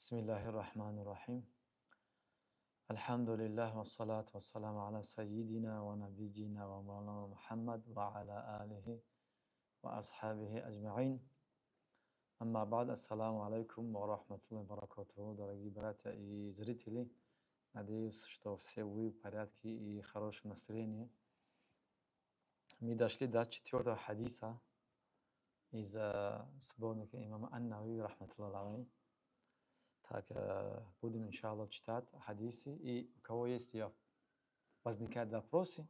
Бисмиллахир-рахманир-рахим. Альхамдулиллах вассалату вассаламу аля сайидина ва набиджина ва маулана Мухаммад ва аля алихи ва асхабихи аджмаин. Амма бад, ассаламу алейкум ва рахматуллахи ва баракатуху, дорогие братья и зрители. Надеюсь, что все вы в порядке и в хорошем настроении. Мы дошли до 4-го хадиса из сборника имама Ан-Навави, рахматуллахи алейхи. Так, будем, иншаллах, читать хадисы. И у кого есть возникают вопросы,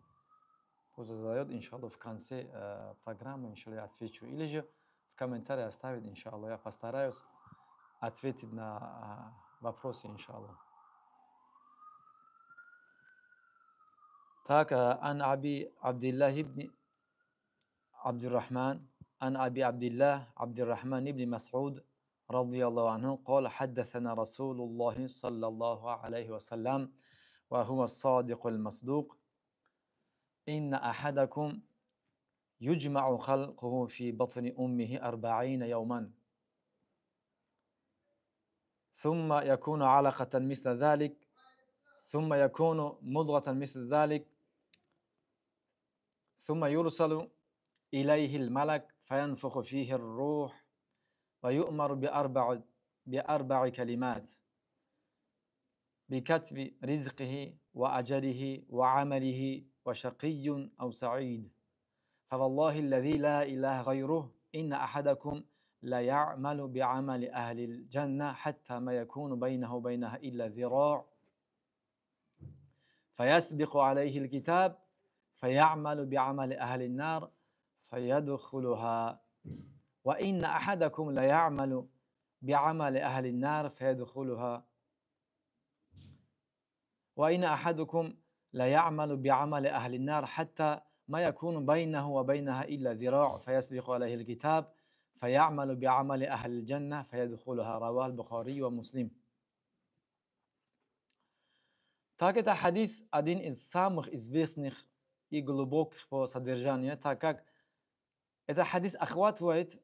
пусть задает, иншаллах, в конце программы, иншаллах, я отвечу. Или же в комментариях оставить, иншаллах. Я постараюсь ответить на вопросы, иншаллах. Так, ан Аби Абдиллах ибн Абдуррахман, ан Аби Абдиллах Абдуррахман ибн Мас'уд رضي الله عنه قال حدثنا رسول الله صلى الله عليه وسلم وهو الصادق المصدوق إن أحدكم يجمع خلقه في بطن أمه 40 يوما ثم يكون علقة مثل ذلك ثم يكون مضغة مثل ذلك ثم يرسل إليه الملك فينفخ فيه الروح ويؤمر بأربع كلمات: بكتب رزقه وأجله وعمله وشقي أو سعيد. فوالله الذي لا إله غيره إن أحدكم لا يعمل بعمل أهل الجنة حتى ما يكون بينه وبينها إلا ذراع فيسبق عليه الكتاب فيعمل بعمل أهل النار فيدخلها وإن أحدكم لا يعمل بعمل أهل النار فيدخلها وإن أحدكم لا يعمل بعمل أهل النار حتى ما يكون بينه وبينها إلا ذراع فيسبق عليه الكتاب فيعمل بعمل أهل الجنة فيدخلها. رواه البخاري ومسلم. Так, это хадис один из самых известных и глубоких по содержанию, так как этот хадис охватывает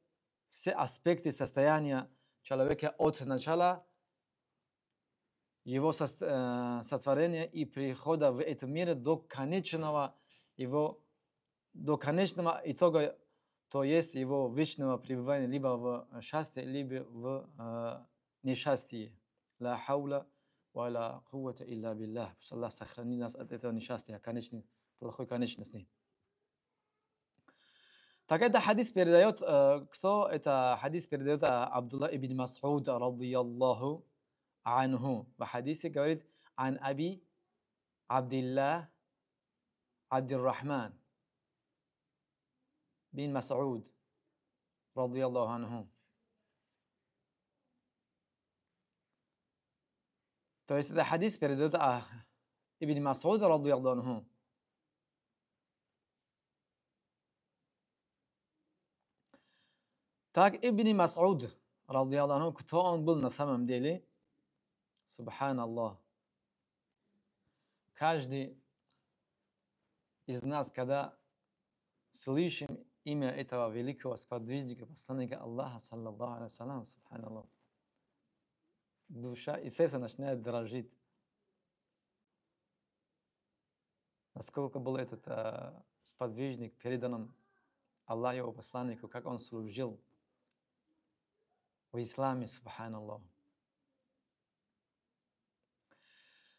все аспекты состояния человека от начала его сотворения и прихода в этот мир до конечного итога, то есть его вечного пребывания либо в счастье, либо в несчастье. Ла хаула ва ла куввата илля биллах. Пусть Аллах сохрани нас от этого несчастья, плохой конечности. Так, это хадис передает, кто это хадис передает? Абдулла ибн Мас'уд, радiyallahu анху. В хадисе говорит: ан Аби Абдиллах Абдуррахман бин Мас'уд, радiyallahu анху. То есть это хадис передает ибн Мас'уд, радiyallahu анху. Так, ибн Мас'уд, радiyallahu анху, кто он был на самом деле? Субханаллах. Каждый из нас, когда слышим имя этого великого сподвижника, посланника Аллаха, саллаллаху алейхи вассалям, субханаллах, душа и сердце начинает дрожить. Насколько был этот сподвижник передан Аллаху, его посланнику, как он служил в исламе, субханаллах.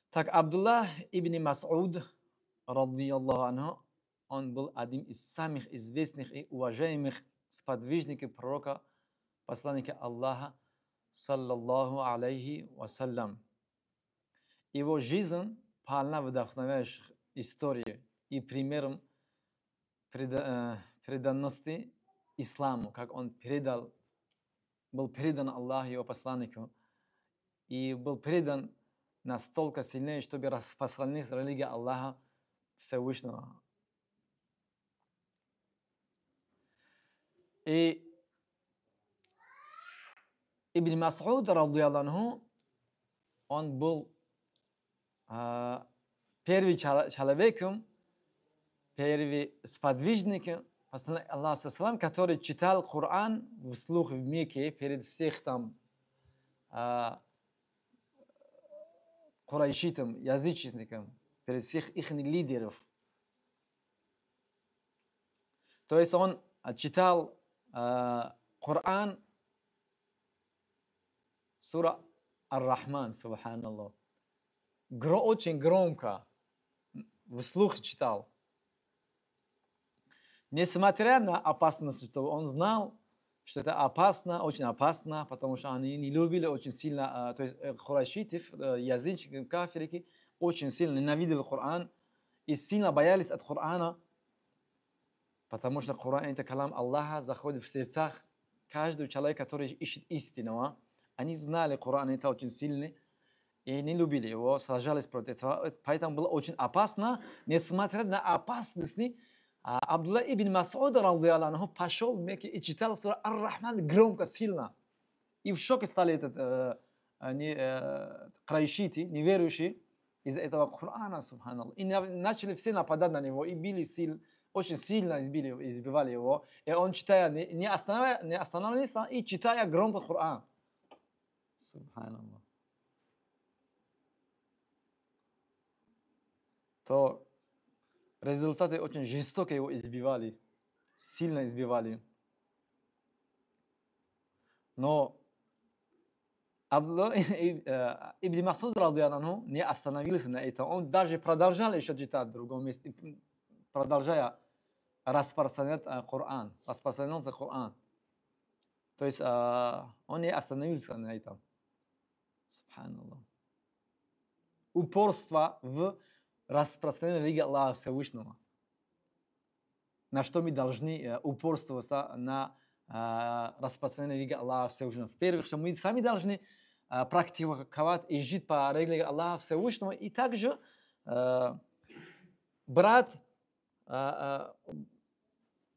Так, Абдуллах ибн Мас'уд, радiyallahu анху, он был один из самых известных и уважаемых сподвижников пророка, посланника Аллаха, саллаллаху алейхи вассалям. Его жизнь полна вдохновляющих историй и примером преданности исламу, как он был предан Аллаху, его посланнику, и был предан настолько сильнее, чтобы распространить религию Аллаха Всевышнего. И Ибн Мас'уд, радiyallahu анху, он был первым человеком, первым сподвижником посланника Аллаха, который читал Коран вслух в Мекке перед всех там курайшитам, язычникам, перед всех их лидеров. То есть он читал Коран, сура Ар-Рахман, субханаллах. Очень громко, вслух читал. Несмотря на опасность, что он знал, что это опасно, очень опасно, потому что они не любили очень сильно, то есть хурайшитов, язычники, кафирики, очень сильно ненавидели Коран и сильно боялись от Корана, потому что Коран это калам Аллаха, заходит в сердцах каждого человека, который ищет истинного. Они знали Коран, это очень сильный, и не любили его, сражались против этого. Поэтому было очень опасно, несмотря на опасность. Абдулла ибн Мас'уд радiyallahu пошел в Мекке и читал сура Ар-Рахман громко, сильно. И в шоке стали крайшиты, неверующие, из-за этого Корана, субханаллах. И начали все нападать на него, и били очень сильно избивали его. И он, читая, не останавливался, и читая громко Коран. Субханаллах. То результаты очень жестоко его избивали, сильно избивали. Но Абдулла ибн Мас'уд радiyallahu не остановился на этом. Он даже продолжал еще читать в другом месте, продолжая распространять Коран, распространялся Коран. То есть он не остановился на этом. Субханаллах. Упорство в распространении религии Аллаха Всевышнего. На что мы должны упорствовать на распространении религии Аллаха Всевышнего. В-первых, что мы сами должны практиковать и жить по религии Аллаха Всевышнего, и также брать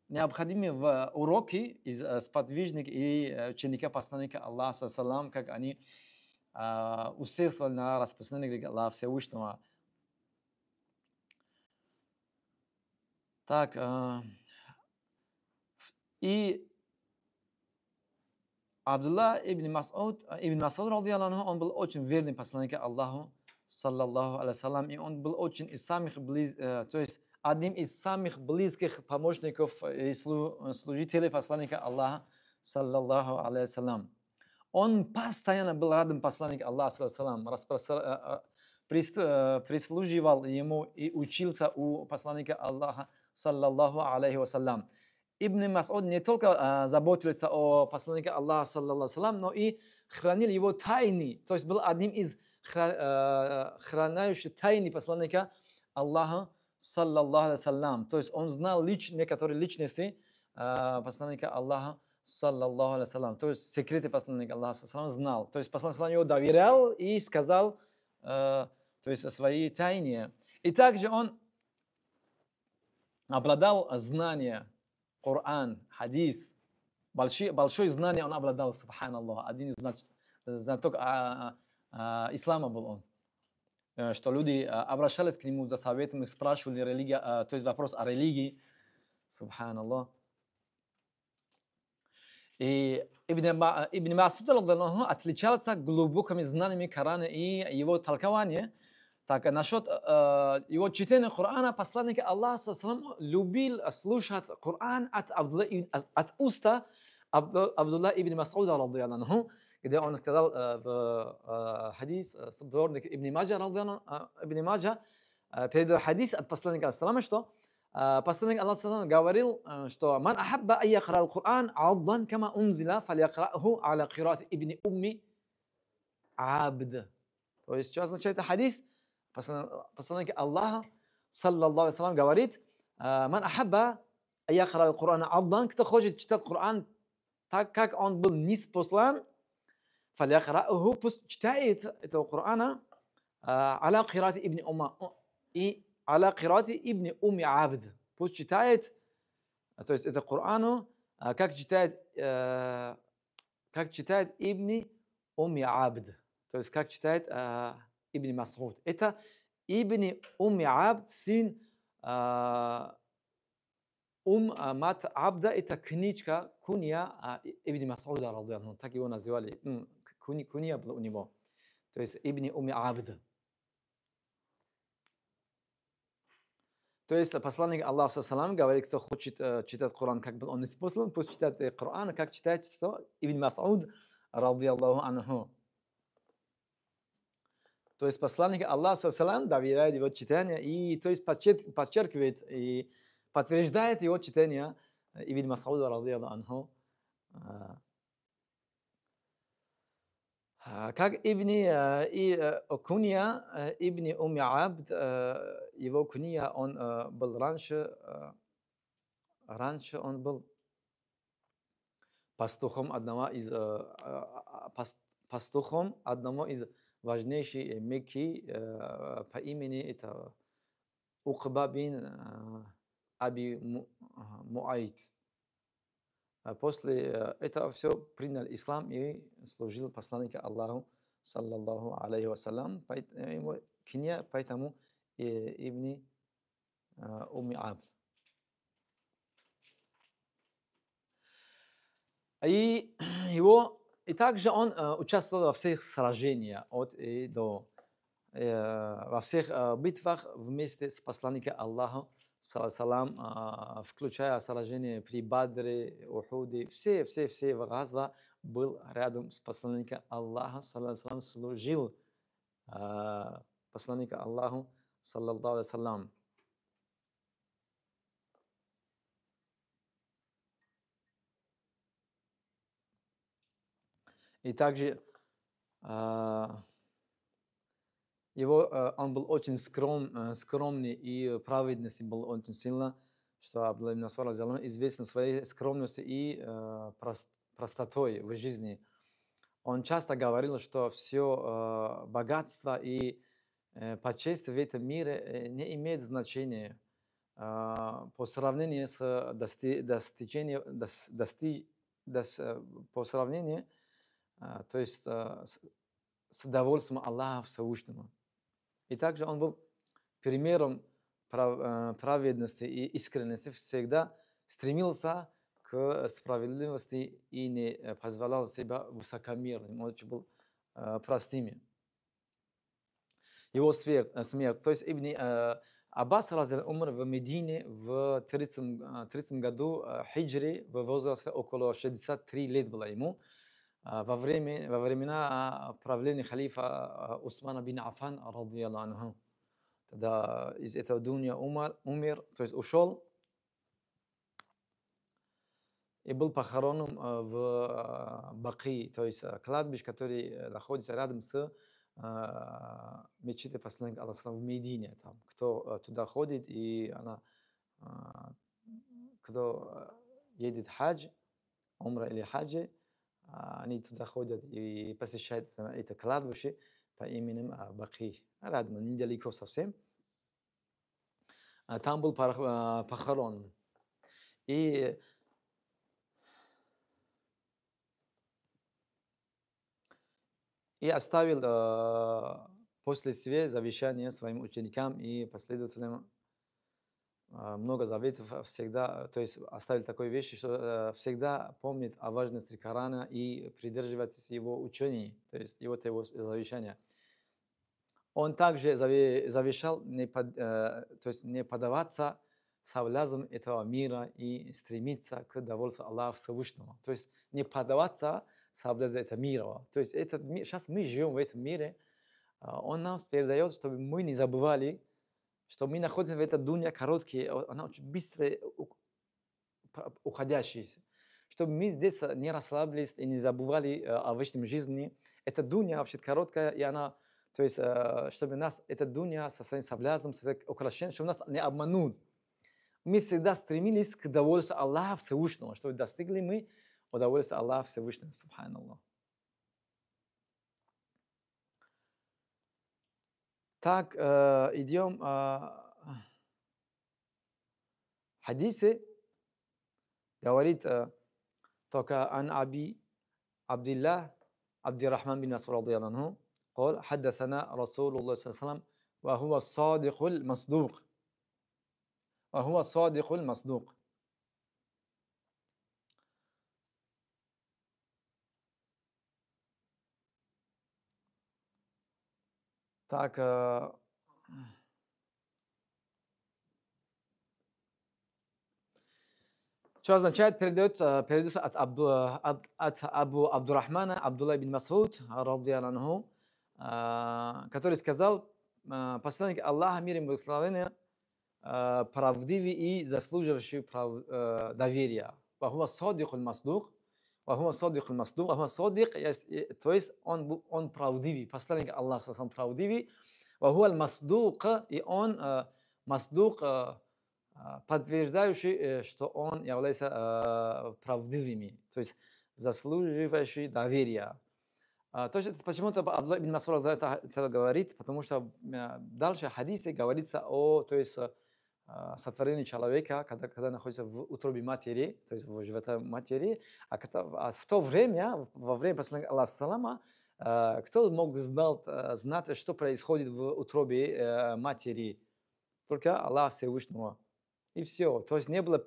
необходимые уроки из сподвижников и ученика посланника Аллаха, салам, как они усердствовали на распространении религии Аллаха Всевышнего. Так, и Абдулла ибн Мас'уд радiyallahu, он был очень верный посланник Аллаху, саллаллаху алейхи, и он был очень из самых то есть одним из самых близких помощников и служителей посланника Аллаха, саллаллаху алейхи. Он постоянно был рядом посланника Аллаха, саллаллаху алейхи, прислуживал ему и учился у посланника Аллаха, саллаллаху алейхи вассалям. Ибн Мас'уд не только заботился о посланнике Аллаха, саллаллаху алейхи, но и хранил его тайны. То есть был одним из храняющих тайны посланника Аллаха, саллаллаху алейхи. То есть он знал некоторые личности посланника Аллаха, саллаллаху алейхи. То есть секреты посланника Аллаха, саллаллаху алейхи, знал. То есть посланник его доверял и сказал то есть о своей тайне. И также он обладал знанием. Коран, хадис, большое знание он обладал, субханаллах. Один из знаток ислама был он. Что люди обращались к нему за советом и спрашивали то есть вопрос о религии, субханаллах. И Ибн Мас'уд отличался глубокими знаниями Корана и его толкования. Так, насчет его чтения Корана, посланник Аллаха любил слушать Коран от уста Абдулла ибн Мас'уда, радiyallahu, где он сказал в хадис, сборник Ибн Маджа, Ибн Маджа, передал хадис от посланника Аллаха, что посланник Аллаха говорил, что «Ман ахабба ан якра ал-Коран аддан кама унзила, фальякраху аля кирати ибн умми абд». То есть, что означает хадис? Посланник Аллаха, саллаллаху алейхи, говорит: «Ман ахабба ан якра ал-Коран аддан», кто хочет читать Коран так, как он был ниспослан, фальякраху, пусть читает этого Корана аля кирати ибн умма и аля кирати ибн умми абд. Пусть читает, то есть это Корану, как читает ибн умми абд. То есть как читает ибн Мас'уд. Это ибн умми абд, сын мат абда, это книжка, кунья ибн Мас'уда, радiyallahu, так его называли. Кунья была у него. То есть ибн умми абд. То есть посланник Аллаха салам говорит, кто хочет читать Коран, как был он неспослан, пусть читает Коран, как читает что? Ибн Мас'уд, ради Аллаху анху. То есть посланник Аллаха салам доверяет его читание и то есть подчеркивает и подтверждает его читание Ибн Мас'уда, ради Аллаху анху. Как кунья Ибн Умми Абд, его кунья, он был раньше он был пастухом пастухом одного из важнейших Мекки по имени это Укба бин Аби Муайт. После этого все принял ислам и служил посланнику Аллаху, саллаллаху алейхи вассалям, поэтому Ибн Умми Абд. И также он участвовал во всех сражениях от и до, во всех битвах вместе с посланником Аллаха, салам, включая сражения при Бадре, Ухуде, все богатства был рядом с посланником Аллаха, салам, служил посланника Аллаху, саллаллаху алейхи. И также он был очень скромный и праведности был очень сильно, что Абдулла ибн Мас'уд известен своей скромностью и простотой в жизни. Он часто говорил, что все богатство и почесть в этом мире не имеет значения по сравнению с по сравнению, то есть с удовольствием Аллаха Всевышнего. И также он был примером праведности и искренности, всегда стремился к справедливости и не позволял себя высокомерным. Он очень был простым. Его смерть. То есть Ибн Аббас умер в Медине в 30 году хиджри, в возрасте около 63 лет было ему. Во времена правления халифа Усмана бин Афан, ради Аллаху анху. Тогда из этого дуния умер, то есть ушел и был похоронен в Баки, то есть кладбище, который находится рядом с мечетью посланника Аллаха в Медине. Там, кто туда ходит, и кто едет хадж, умра или хаджи, они туда ходят и посещают это кладбище по имени Баки. Рядом, недалеко совсем. Там был похоронен. И оставил после себя завещание своим ученикам и последователям много заветов всегда, то есть оставил такой вещи, что всегда помнит о важности Корана и придерживайтесь его учений, то есть его завещания. Он также завещал то есть не поддаваться соблазнам этого мира и стремиться к довольству Аллаха Всевышнего. То есть не поддаваться соблазнам этого мира. То есть сейчас мы живем в этом мире, он нам передает, чтобы мы не забывали, что мы находимся в этой дуне короткие, она очень быстро уходящая. Чтобы мы здесь не расслабились и не забывали о вечной жизни. Эта дуня вообще короткая, и она, то есть, чтобы нас, эта дуня со своим соблазном, со своим украшением, чтобы нас не обманут. Мы всегда стремились к удовольствию Аллаха Всевышнего, чтобы достигли мы удовольствия Аллаха Всевышнего. Субханаллах. Так, идем. Хадисы говорит только عن أبي عبد الله عبد الرحمن بن مسعود رضي الله عنه قال حدثنا رسول الله صلى الله عليه وسلم وهو الصادق المصدوق وهو الصادق المصدوق. Так, что означает, передается от Абу Абдурахмана Абдулла ибн Масуд, радиаллаху анху, который сказал, посланник Аллаха, мир ему благословения, правдивый и заслуживающий доверия. Вахуа садикуль маслук, вахуа садикуль маслук, вахуа садик, то есть он правдивый, посланник Аллаха, он правдивый. Вахуа маслук, и он маслук, подтверждающий, что он является правдивыми, то есть заслуживающий доверия. То есть почему-то Абдулла ибн Масуд это говорит, потому что дальше в хадисе говорится о, то есть, сотворении человека, когда находится в утробе матери, то есть в животе матери, а в то время, во время послания Аллаха салама, кто мог знать, что происходит в утробе матери? Только Аллах Всевышнего. И все. То есть не было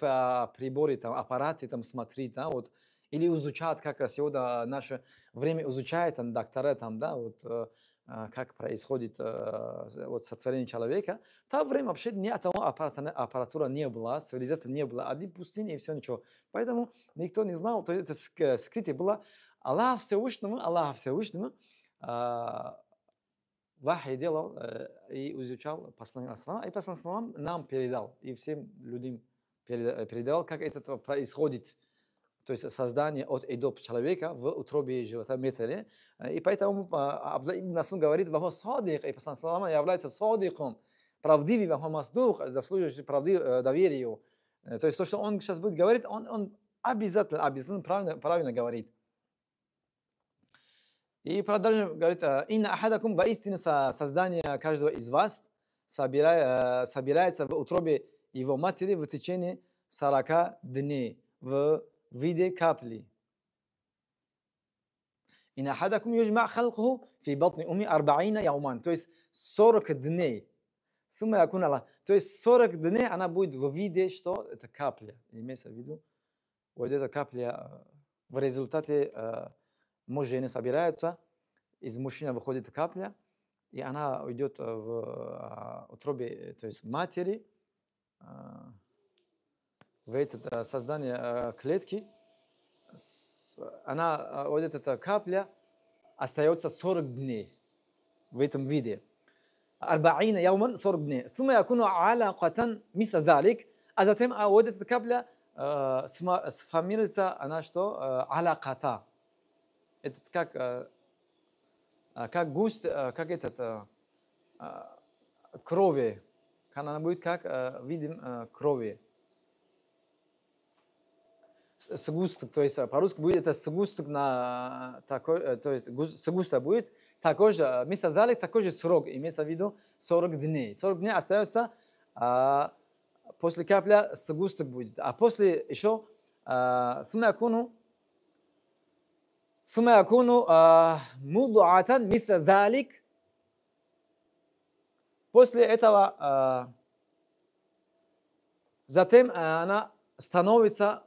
приборы, там, аппараты там, смотреть, да, вот, или изучать, как сегодня наше время изучает там, доктора, там, да, вот, как происходит вот, сотворение человека. В то время вообще ни одного аппаратура не было, цивилизации не было, одни пустыни и все ничего. Поэтому никто не знал, то есть это скрытие было. Аллах Всевышнему Вахи делал и изучал послание Аллаха, и послание Аллаха нам передал, и всем людям передал, как это происходит, то есть создание от и до человека в утробе живота матери. И поэтому Абдулла ибн Масуд говорит, ваху садик, и послание Аллаха является садиком, правдивый, ваху маслук, заслуживающий доверию. То есть то, что он сейчас будет говорить, он обязательно правильно говорит. И продолжим, говорит, «Инна ахадакум, воистину создание каждого из вас собирается в утробе его матери в течение 40 дней в виде капли. Инна ахадакум юджма халкуху фи батни уми 40 яуман». То есть 40 дней. Сумма якун Аллах. То есть 40 дней она будет в виде, что это капля. Имеется в виду, вот эта капля в результате муж и жена собираются, из мужчины выходит капля, и она уйдет в утробе, то есть матери, в это создание клетки. Она, вот эта капля остается 40 дней в этом виде. 40 яуман, 40 дней. ثم يكون علقة مثل ذلك. А затем вот эта капля сформируется, она что? Алаката. Это как густь, как крови. Она будет как видим крови. Сгусток, то есть по-русски будет это сгусток на такой, то есть сгусток будет такой же, вместо далек такой же срок, имеется в виду 40 дней. 40 дней остается, после капля сгусток будет, а после еще ثم يكون مضغة مثل ذلك. После этого затем она становится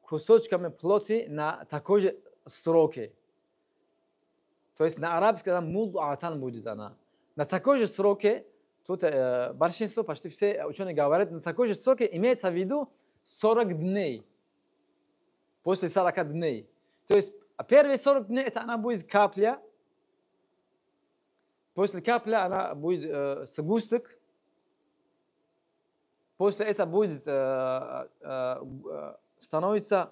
кусочками плоти на такой же сроке. То есть на арабском муд'атан будет она. На такой же сроке, тут большинство, почти все ученые говорят, на такой же сроке имеется в виду 40 дней. После 40 дней. То есть первые 40 дней это она будет капля. После капля она будет сгусток. После этого будет становится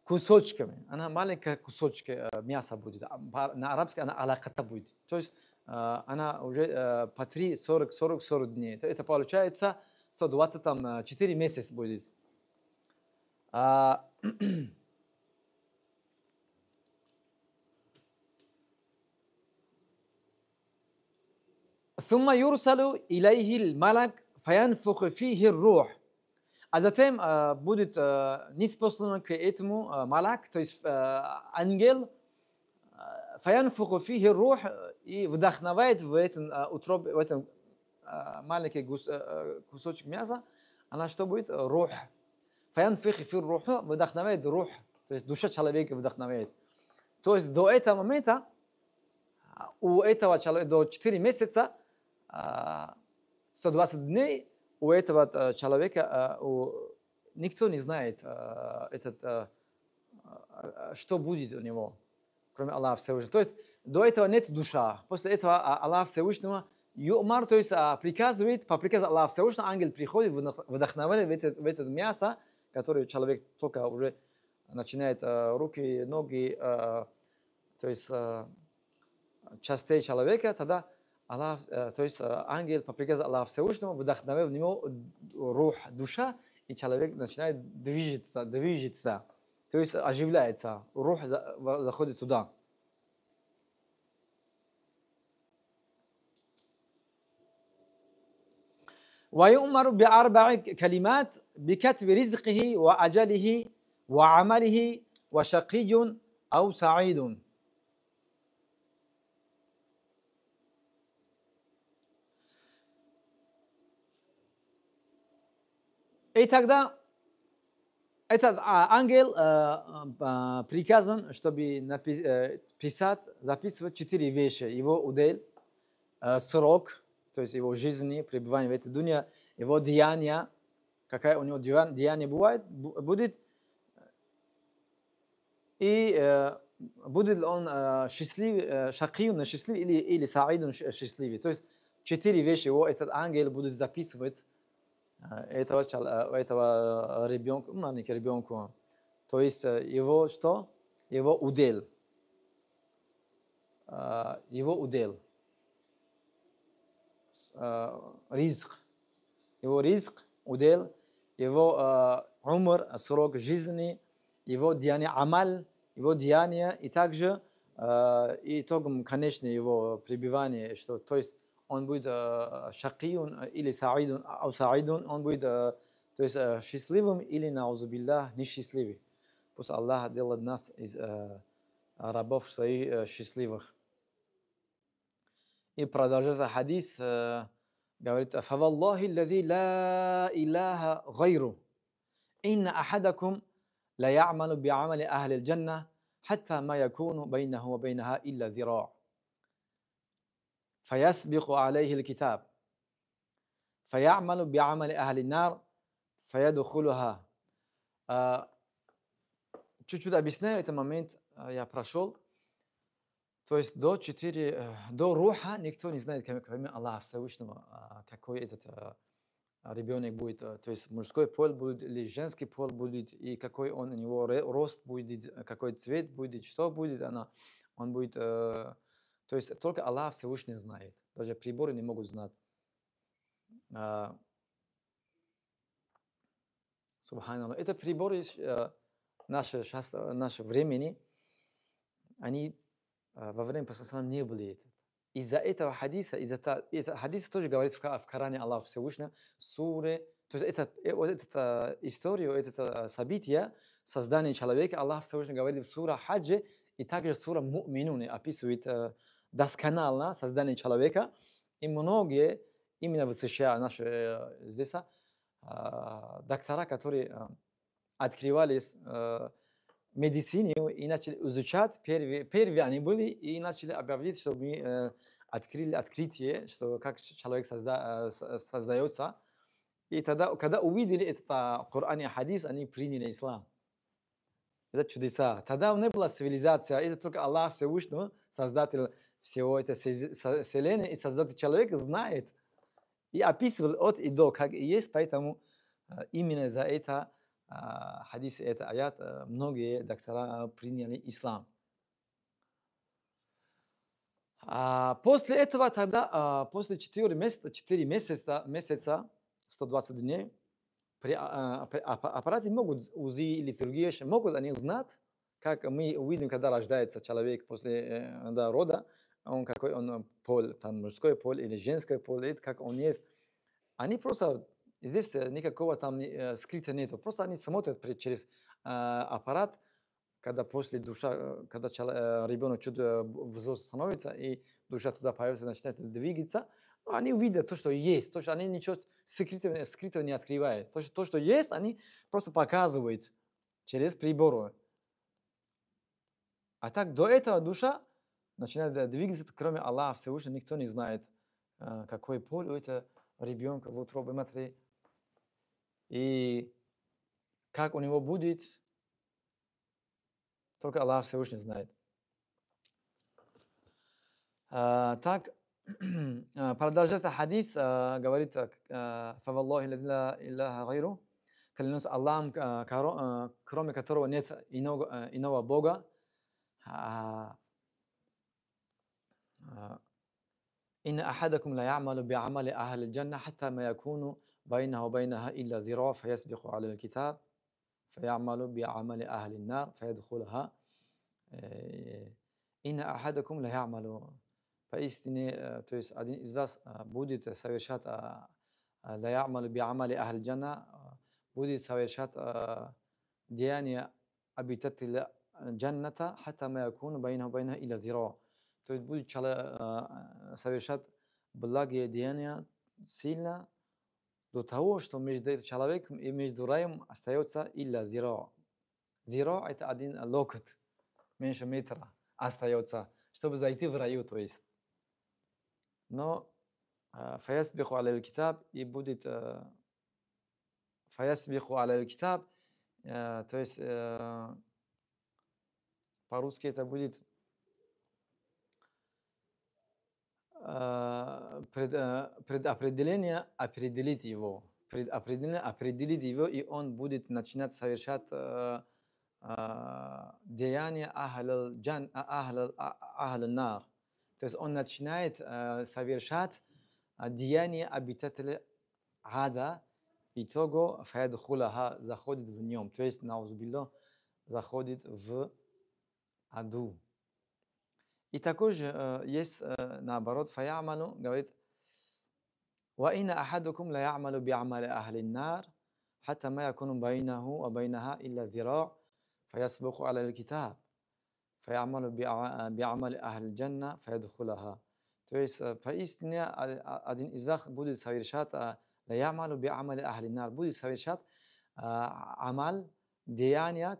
кусочками. Она маленькая кусочки мяса будет. На арабском она алаката будет. То есть она уже по 40 дней. Это получается 124 месяца будет. ثم يرسل إليه الملك فينفخ فيه الروح. А затем будет ниспослан к этому малак, то есть ангел, فينفخ فيه الروح, и вдохновляет в этом утробе, в этом маленький кусочек мяса, она что будет? Рух. فينفخ فيه الروح, вдохновляет рух, то есть душа человека вдохновляет. То есть до этого момента у этого человека до 4 месяца 120 дней у этого человека никто не знает, что будет у него, кроме Аллаха Всевышнего. То есть до этого нет душа. После этого Аллах Всевышнего Юмар, то есть приказывает, по приказу Аллаха Всевышнего, ангел приходит, вдохновляет в это мясо, которое человек только уже начинает руки, ноги, то есть частей человека, тогда Аллах, то есть ангел по приказу Аллаха Всевышнего вдохновляет в него рух, душа, и человек начинает движется, то есть оживляется, рух заходит туда. ويؤمر بأربع كلمات بكتب رزقه وأجله وعمله وشقي أو سعيد. И тогда этот ангел приказан, чтобы записывать 4 вещи. Его удел, срок, то есть его жизни, пребывание в этой дуне, его деяния, какая у него деяние будет, и будет ли он шакиюн, счастливый или саидун, счастливый. То есть 4 вещи его этот ангел будет записывать этого ребенка, маленького ребенка. То есть его что? Его удел. Ризк. Его ризк, удел, его умр, срок жизни, его деяние, амаль, его деяние, и также итогом, конечно, его пребывание, что, то есть он будет шакиюн или саидун, он будет то есть, счастливым или, наузубилля, несчастливым. Пусть Аллах делает нас из рабов своих счастливых. И продолжается хадис, говорит: «Фаваллахи аллази ла илаха гайру, инна ахадакум ла я'малу би'амали ахли аль-джанна, хатта ма якуну байнаху ва байнаха илля зира'. فيسبق عليه الكتاب فيعمل بعمل أهل النار فيدخلها». Чуть-чуть объясняю этот момент, я прошел. То есть до руха никто не знает, кроме Аллаха Всевышнего, какой этот ребенок будет, то есть мужской пол будет или женский пол будет, и какой у него рост будет, какой цвет будет, что будет он будет. То есть только Аллах Всевышний знает. Даже приборы не могут знать. Субханаллах. Это приборы наше времени, они во время послания не были. Из-за этого хадиса, хадис тоже говорит в Коране Аллах Всевышний, суре, то есть эту историю, это событие создания человека, Аллах Всевышний говорит в суре Хаджи, и также сура Му'минун описывает досконально создание человека. И многие, именно в США, наши здесь, доктора, которые открывались медицине и начали изучать, первые они были, и начали объявить, что мы открыли открытие, что как человек создается. И тогда, когда увидели это Коран и хадис, они приняли ислам. Это чудеса. Тогда не была цивилизация, это только Аллах Всевышний, создатель всего этого вселенной, и создатель человека знает. И описывал от и до, как и есть, поэтому именно за это хадис, это аят, многие доктора приняли ислам. После этого тогда, после 4 месяца, 120 дней, аппараты могут, УЗИ или другие, могут они знать, как мы увидим, когда рождается человек после рода, какой он пол, там мужской пол или женский пол, как он есть. Они просто, здесь никакого там скрытого нету, просто они смотрят через аппарат, когда после душа, когда ребенок чуть взрослый становится, и душа туда появится, начинает двигаться, они увидят то, что есть, то, что они ничего скрытого не открывают. То, что есть, они просто показывают через приборы. А так до этого душа начинает двигаться, кроме Аллаха Всевышнего, никто не знает, какой пол у этого ребенка в утробе матери, И как у него будет, только Аллах Всевышний знает. Так, продолжается хадис, говорит, «Фаваллахи ла илляха гайру», клянусь Аллахом, кроме которого нет иного Бога. إن أحدكم لا يعمل بعمل أهل الجنة حتى ما يكون بينه وبينها إلا ذراع فيسبق على الكتاب فيعمل بعمل أهل النار فيدخلها. إن أحدكم لا يعمل. Поистине, то есть один из вас будет совершать لا يعمل بعمل أهل الجنة, будет совершать деяния обитателя джанната حتى ما يكون بينه وبينها إلا ذراع. То есть будет совершать благие деяния сильно до того, что между этим человеком и между раем остается илля зира. Зира – это один локоть, меньше метра остается, чтобы зайти в раю, то есть. Но фаясбиху аля китаб и будет фаясбиху аля китаб, то есть по-русски это будет предопределение определить его. Предопределение определить его, и он будет начинать совершать деяния ахл-нар. То есть он начинает совершать деяния обитателя ада, итого фаядхулаха, заходит в нем. То есть, наузбилля, заходит в аду. И такой же есть наоборот, фаяману, говорит, وَإِنَّ أَحَدُكُمْ لَيَعْمَلُ بِعَمَلِ أَهْلِ النَّارِ حَتَّى مَا يَكُونُ بَيْنَهُ وَبَيْنَهَا إِلَّا ذِرَاعٌ فَيَسْبِقُ عَلَى الْكِتَابِ فَيَعْمَلُ بِعَمَلِ أَهْلِ الْجَنَّةِ فَيَدْخُلَهَا. То есть, поистине, один из вас будет совершать لَيَعْمَلُ بِعَمَلِ أَهْلِ النَّارِ, будет совершать амаль, деяния,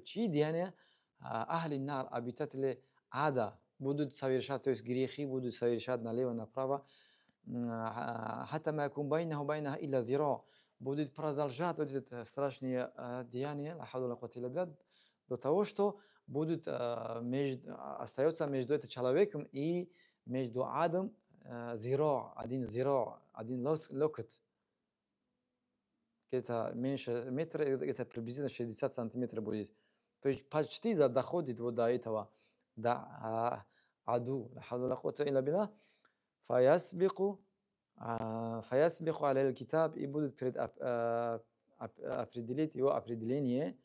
чьи деяния ахли нар, обитатели ада, будут совершать, то есть грехи будут совершать налево, направо. حتى ما يكون بينه وبينها إلا ذراع, будет продолжать вот это страшные деяния, до того, что будет остается между этим человеком и между адом зира, один локоть. Где-то меньше метра, это приблизительно 60 сантиметров будет. То есть почти доходит вот до этого, до аду. Фаясбику аля китаб, и будет определить его определение.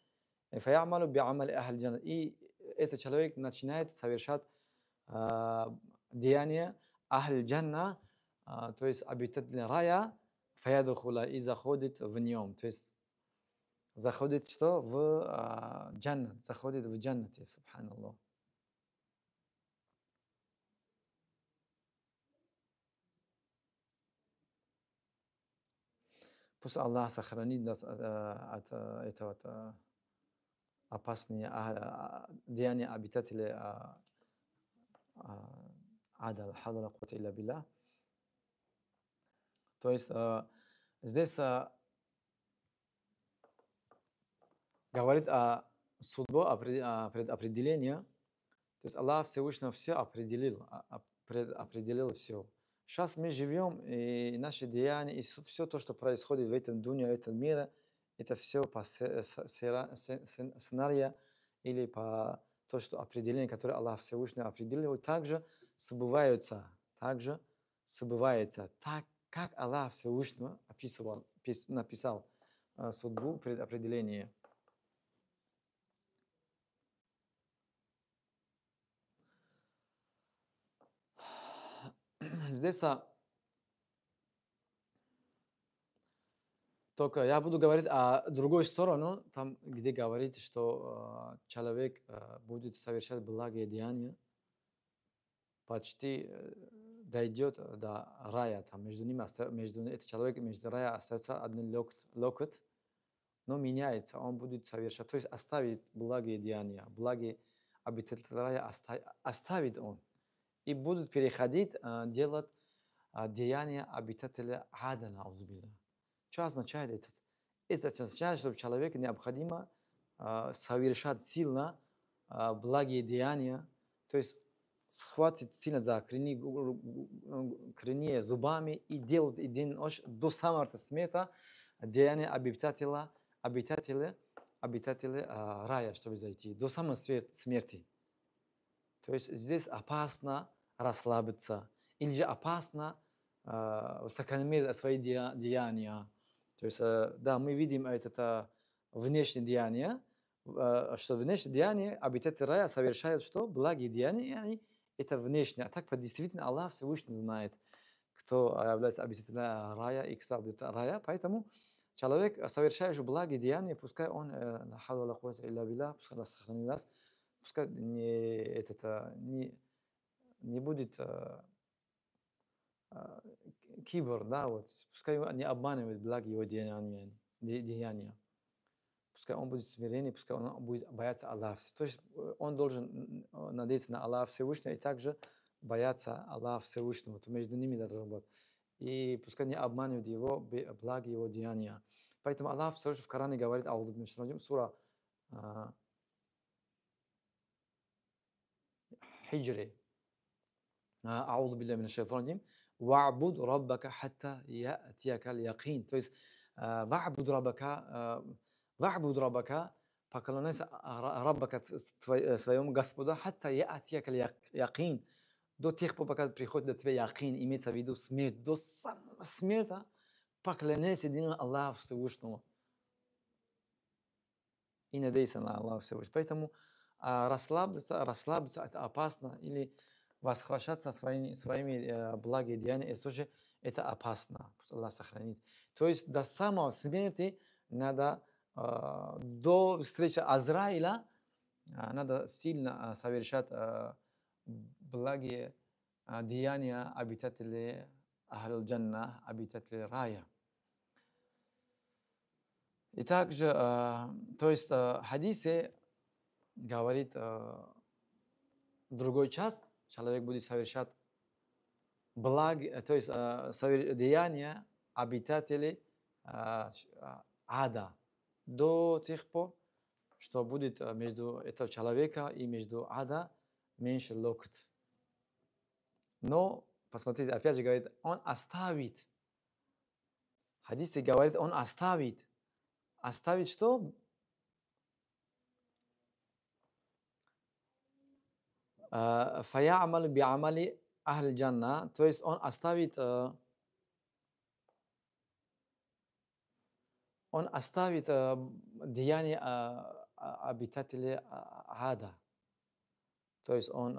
Фаямалу би'амали ахль джанна, и этот человек начинает совершать деяния ахль джанна, то есть обитатель рая, фаядхула, и заходит в нем. То есть заходит что? В джаннат, заходит в джаннате, субханаллах. Пусть Аллах сохранит нас от этого опасные деяния обитателей ада. То есть здесь говорит о судьбе предопределения. То есть Аллах Всевышний все определил, предопределил все. Сейчас мы живем, и наши деяния, и все то, что происходит в этом дуне, в этом мире, это все по сценарию или по то, что определение, которое Аллах Всевышний определил, также сбываются, так, как Аллах Всевышний написал судьбу предопределения. Здесь только я буду говорить о другой стороне, там, где говорит, что человек будет совершать благие деяния, почти дойдет до рая. Там между ними, между этим человеком, между рая остается один локоть, но меняется, он будет совершать, то есть оставит благие деяния, благие обитатели рая оставит он. И будут переходить, делать деяния обитателя ада, наузубилля. Что означает это? Это означает, что человеку необходимо совершать сильно благие деяния, то есть схватить сильно за корни зубами и делать один ночь до самого смерти деяния обитателя рая, чтобы зайти, до самой смерти. То есть здесь опасно расслабиться, или же опасно высокомерить свои деяния. То есть, да, мы видим это внешнее деяние, что внешнее деяние обитатели рая совершают что? Благие деяния, и они это внешнее. А так, действительно, Аллах Всевышний знает, кто является обитателем рая и кто обитатель рая. Поэтому человек, совершающий благие деяния, пускай он, пускай Allah сохранит нас, пускай не будет кибер, да, вот, пускай не обманывает благие его деяния. Пускай он будет смиренный, пускай он будет бояться Аллаха. То есть он должен надеяться на Аллаха Всевышнего и также бояться Аллаха Всевышнего. То между ними должно быть. И пускай не обманывает его благие его деяния. Поэтому Аллах Всевышний в Коране говорит, сура Хиджри, أعوذ بالله من الشيطان الرجيم وَاعْبُدْ رَبَّكَ حَتَّى يَأْتِيَكَ الْيَقِينُ. То есть وَاعْبُدْ رَبَّكَ, поклоняйся Раббака своему Господу, حَتَّى يَأْتِيَكَ الْيَقِينُ, до тех пор, пока приходит до тебя яқин, имеется в виду смерть, до самого смерти поклоняйся единому Аллаху Всевышнему и надейся на Аллаха Всевышнего. Поэтому расслабиться это опасно, или восхващаться своими благими деяниями, это тоже опасно. Пусть Аллах сохранит. То есть до самого смерти надо, до встречи Азраиля, надо сильно совершать благие деяния обитателей Ахлюл Джанна, обитателей рая. И также, то есть хадисе говорит другой час, человек будет совершать то есть деяния обитателей ада до тех пор, что будет между этого человека и между ада меньше локоть. Но, посмотрите, опять же говорит, он оставит. Хадис говорит, он оставит. Оставить что? Фаямаль биамали ахль джанна, то есть он оставит деяния обитателей ада. То есть он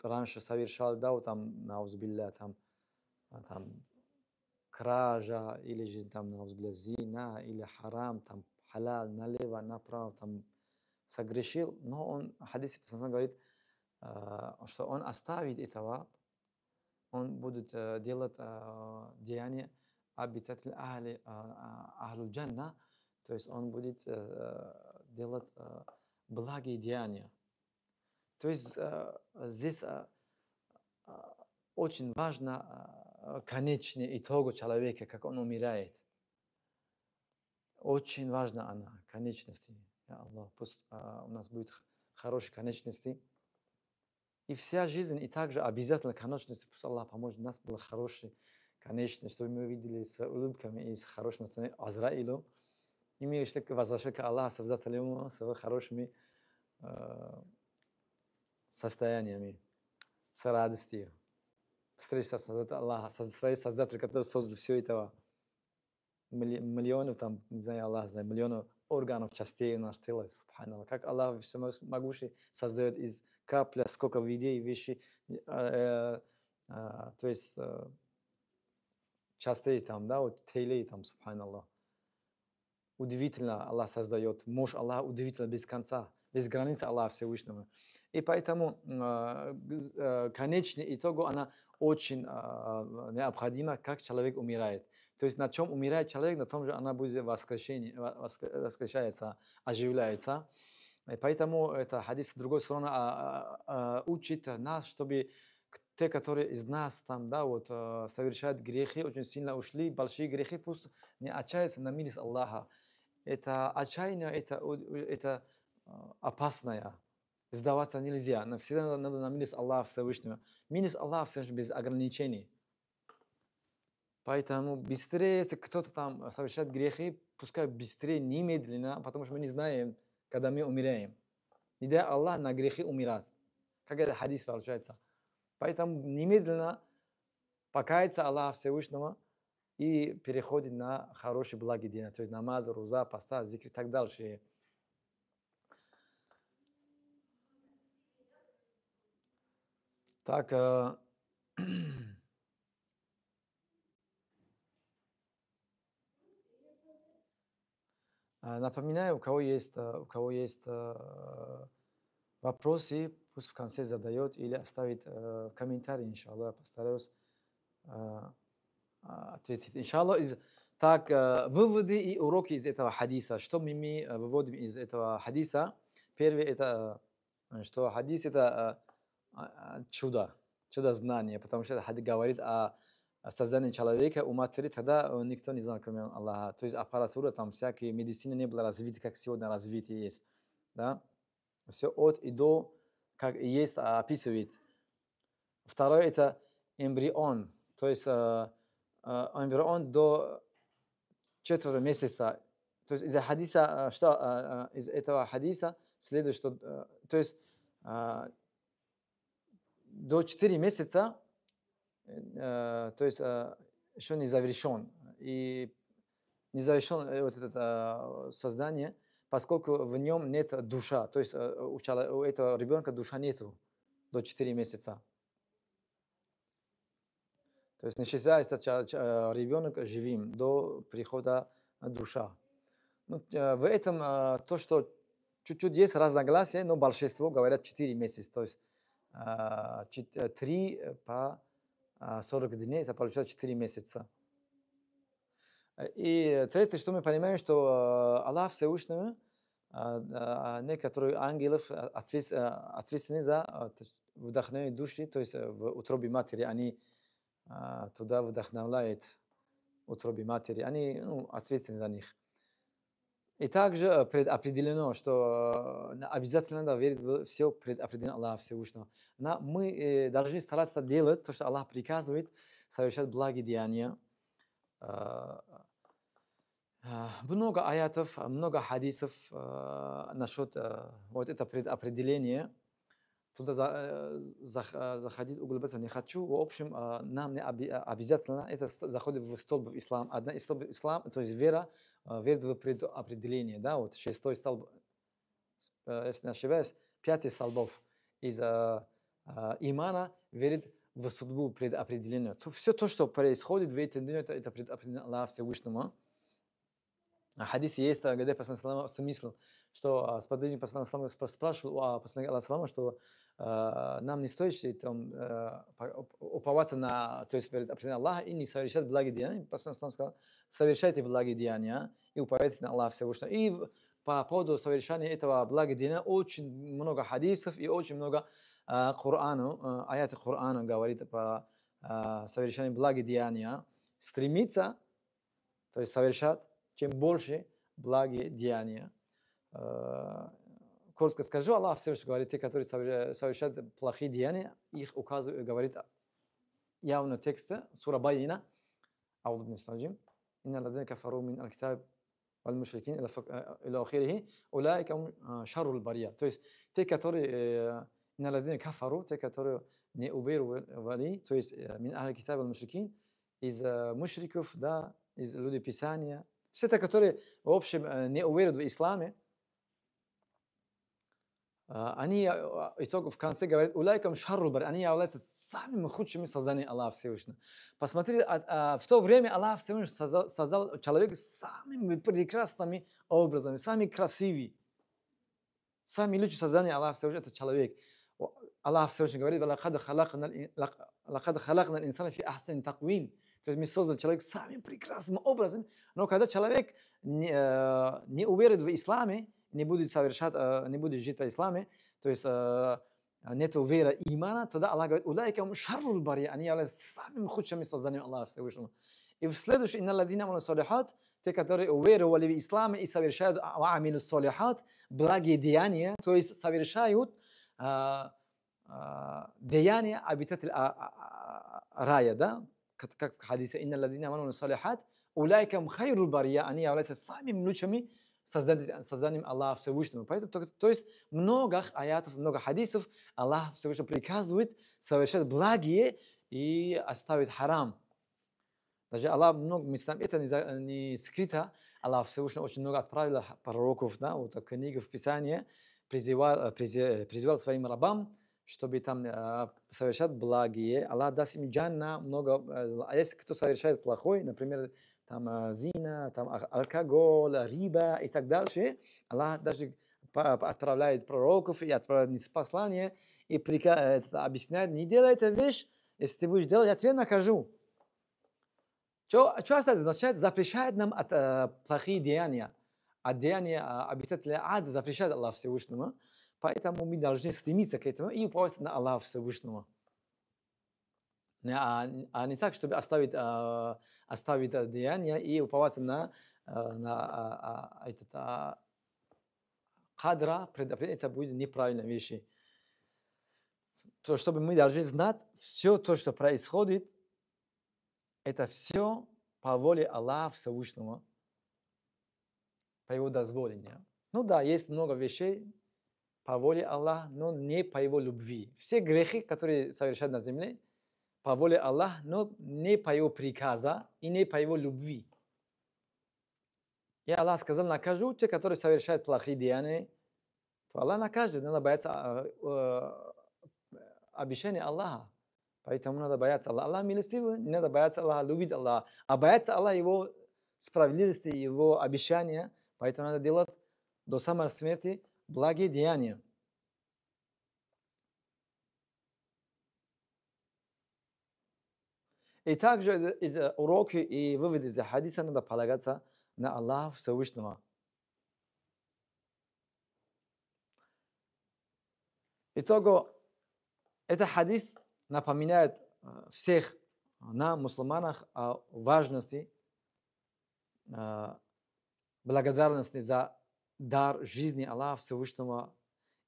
раньше совершал, да, вот там, наузбилля, там кража, или же там, наузбилля, зина, или харам, там халал, налево, направо, там согрешил, но он, хадис постоянно говорит, что он оставит этого, он будет делать деяния обитателей Ахлюл Джанна, то есть он будет делать благие деяния. То есть здесь очень важно конечный итог человека, как он умирает. Очень важна она, конечности. Я Аллах, пусть у нас будет хорошие конечности. И вся жизнь, и также обязательно конечности, пусть Аллах поможет, у нас было хорошие конечности, чтобы мы видели с улыбками и с хорошим настроением Азраилу. И мы шли возвращаться к Аллаху, Создателю, с хорошими состояниями, с радостью. Встреча с Аллахом, своим Создателем, который создал все это. Миллионов, там, не знаю, Аллах знает, миллионов органов, частей нашего тела, субханаллах. Как Аллах всемогущий создает из капля, сколько идей, вещей, то есть частей там, да, вот теле там, субханаллах. Удивительно Аллах создает, мощь Аллаха удивительно без конца, без границы Аллаха Всевышнего. И поэтому конечный итог, она очень необходима, как человек умирает. То есть на чем умирает человек, на том же она будет воскрешается, оживляется. И поэтому это хадис с другой стороны учит нас, чтобы те, которые из нас там, да, вот, совершают грехи, очень сильно ушли, большие грехи, пусть не отчаиваются на милость Аллаха. это отчаяние, это опасное. Сдаваться нельзя. Всегда надо на милость Аллаха Всевышнего. Милость Аллаха Всевышнего без ограничений. Поэтому быстрее, если кто-то там совершает грехи, пускай быстрее, немедленно, потому что мы не знаем, когда мы умираем. Не дай Аллах на грехи умирать. Как это хадис получается. Поэтому немедленно покаяться Аллаха Всевышнего и переходит на хорошие благодеяния. То есть намаз, руза, поста, зикр и так дальше. Так, напоминаю, у кого есть вопросы, пусть в конце задает или оставит комментарий, иншаллах, я постараюсь ответить. Иншаллах, так, выводы и уроки из этого хадиса. Что мы выводим из этого хадиса? Первый это, что хадис это чудо знания, потому что это хадис говорит о создании человека у матери, тогда никто не знал, кроме Аллаха. То есть аппаратура, там всякие медицины не была развита, как сегодня развитие есть. Да? Все от и до, как и есть, описывает. Второе это эмбрион, то есть эмбрион до 4 месяца. То есть из хадиса, что из этого хадиса следует, что то есть до 4 месяца, то есть еще не завершен. И не завершен вот это создание, поскольку в нем нет душа. То есть у этого ребенка душа нету до 4 месяца. То есть не считается ребенок живым до прихода душа. Ну, в этом то, что чуть-чуть есть разногласия, но большинство говорят 4 месяца. То есть 3 по 40 дней, это получается 4 месяца. И третье, что мы понимаем, что Аллах Всевышний, некоторые ангелов ответственны за вдохновение души, то есть в утробе матери, они туда вдохновляют утробе матери, они ответственны за них. И также предопределено, что обязательно надо верить в все предопределено Аллаха Всевышнего. Мы должны стараться делать то, что Аллах приказывает, совершать благодеяния. Много аятов, много хадисов насчет вот это предопределение. Туда заходить, углубляться не хочу. В общем, нам не обязательно, это заходит в столб ислам. Одна из столбов ислам, то есть вера в предопределение. Да? Вот 6-й столб, если не ошибаюсь, 5 столбов из имана верит в судьбу предопределенную. Все то, что происходит в эти дни, это предопределение Аллаха Всевышнего. Хадисе есть, где посланник смысл, что сподвижник посланник спрашивал у посланника Аллаха, что нам не стоит там, уповаться на, то есть перед определением Аллаха и не совершать благодеяния. Посланник сказал, совершайте благодеяния и уповайтесь на Аллаха Всевышнего. И по поводу совершения этого благодеяния очень много хадисов и очень много аяты Корана говорит по совершению благодеяния. Стремиться, то есть совершать, чем больше благодеяния. Коротко скажу, Аллах Всевышний говорит, те, которые совершают плохие деяния, их указывает, говорит явно тексты, сура Байина, أعوذ بالله من الشيطان الرجيم إن الذين كفروا من الكتاب والمشركين إلى آخره أولئك هم شر البرية. То есть те, которые إن الذين كفروا, те, которые не уверовали, то есть من أهل الكتاب والمشركين, из мушриков, да, из людей Писания, все те, которые в общем не уверуют в исламе, они в конце говорят, улайкам шаррубар, они являются самыми худшими созданиями Аллаха Всевышнего. Посмотрите, в то время Аллах Всевышний создал человека самыми прекрасными образами, самыми красивыми. Самые лучшие создания Аллаха Всевышнего – это человек. Аллах Всевышний говорит, «Лакад халакна инсана фи ахсани таквим». То есть мы создали человека самым прекрасным образом, но когда человек не уверует в исламе, не будет совершать, не будет жить по исламе, то есть нет веры имана, тогда Аллах говорит, улайкам шаррул бария, они являются самыми худшими созданиями Аллаха Всевышнего. И в следующем, инна ладина аману салихат, те, которые уверовали в ислам и совершают амилю солихат, благие деяния, то есть совершают деяния обитателя рая, да, как в хадисе «Инна ладина аману солихат, улайкам хайрул бария», они являются самыми лучшими созданием Аллаха Всевышнего. Поэтому, то есть много аятов, много хадисов Аллах Всевышний приказывает совершать благие и оставить харам. Даже Аллах много местам, это не скрыто, Аллах Всевышний очень много отправил пророков, да, вот книги в Писании, призывал своим рабам, чтобы там совершать благие. Аллах даст им джанна много, а если кто совершает плохой, например, там зина, там алкоголь, риба и так дальше, Аллах даже отправляет пророков и отправляет послания и объясняет, не делай эту вещь, если ты будешь делать, я тебя накажу. Что это означает? Запрещает нам от плохие деяния. От деяния обитателя ада запрещает Аллах Всевышнего. Поэтому мы должны стремиться к этому и уповать на Аллаха Всевышнего. А не так, чтобы оставить деяния и уповать на кадра, это будет неправильной вещи. То, чтобы мы должны знать, все то, что происходит, это все по воле Аллаха Всевышнего, по его дозволению. Ну да, есть много вещей по воле Аллаха, но не по его любви. Все грехи, которые совершают на земле, по воле Аллаха, но не по его приказа и не по его любви. И Аллах сказал, накажу те, которые совершают плохие деяния, то Аллах накажет, надо бояться обещания Аллаха. Поэтому надо бояться Аллаха. Аллах милостивый, не надо бояться Аллаха, любить Аллаха. А бояться Аллаха, его справедливости, его обещания. Поэтому надо делать до самой смерти благие деяния. И также из уроки и выводы из хадиса надо полагаться на Аллаха Всевышнего. Итого, этот хадис напоминает всех нам, мусульманах, о важности, благодарности за дар жизни Аллаха Всевышнего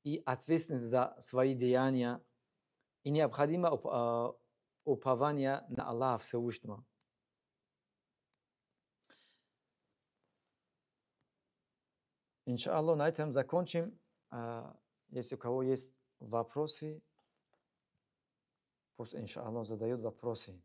и ответственность за свои деяния, и необходимо упование на Аллаха Всевышнего. Иншаллах, на этом закончим. Если у кого есть вопросы, пусть, иншаллах, задают вопросы.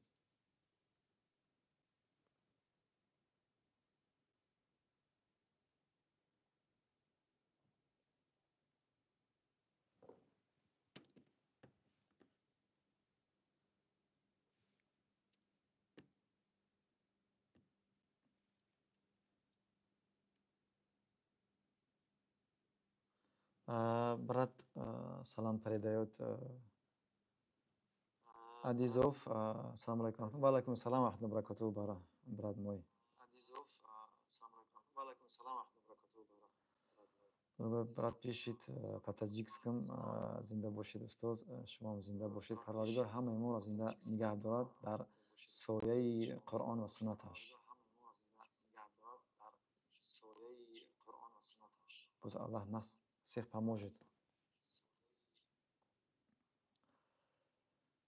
Брат салам передает Адизов. Салам алейкум. Ва алейкум салам ва рахматуллахи ва баракатуху, брат мой. Другой брат пишет по таджикском: зинда бошид устоз, шумо зинда бошид, парвардигор ҳамаи моро зинда нигоҳ дорад дар сояи Қуръон ва суннаташ. Пусть Аллах нас всех поможет.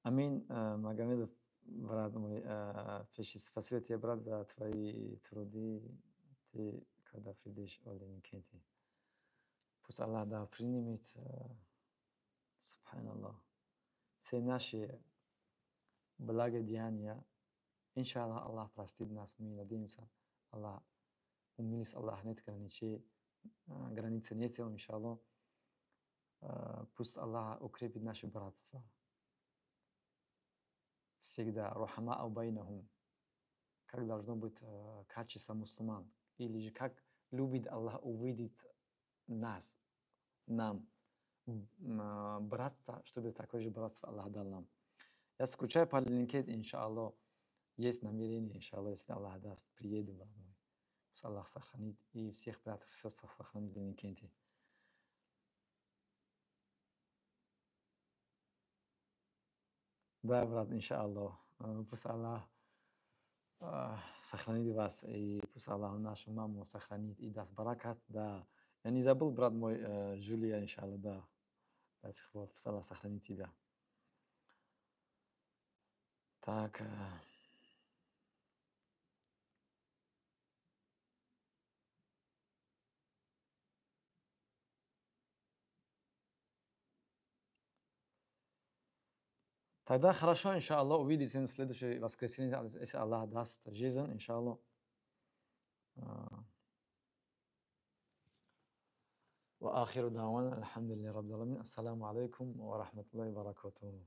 Амин. Магомедов, брат мой, пишет: спасибо тебе, брат, за твои труды. Ты, когда придешь в Ленинкенте, пусть Аллах да примет, субханаллах, все наши благодеяния. Иншаллах, Аллах простит нас, мы надеемся. Аллах умилится, Аллах нет границы нет, иншаллах. Пусть Аллах укрепит наше братство. Всегда рухама байнахум. Как должно быть качество мусульман. Или же как любит Аллах увидеть нас, нам, братца, чтобы такое же братство Аллах дал нам. Я скучаю по Ленинкенту, иншаллах. Есть намерение, иншаллах, если Аллах даст, приеду, брат мой. Пусть Аллах сохранит и всех братьев все сохранит в Ленинкенте. Да, брат, иншаллах. Пусть Аллах Сохранит вас, и пусть Аллах нашу маму сохранит и даст баракат, да. Я не забыл, брат мой, Жулия, иншалла, да, до сих пор. Пусть Аллах сохранит тебя. Так, тогда хорошо, иншалла, увидимся в следующее воскресенье, если Аллах даст жизнь, иншалла. وآخر دعوانا الحمد لله رب العالمين السلام عليكم ورحمة الله وبركاته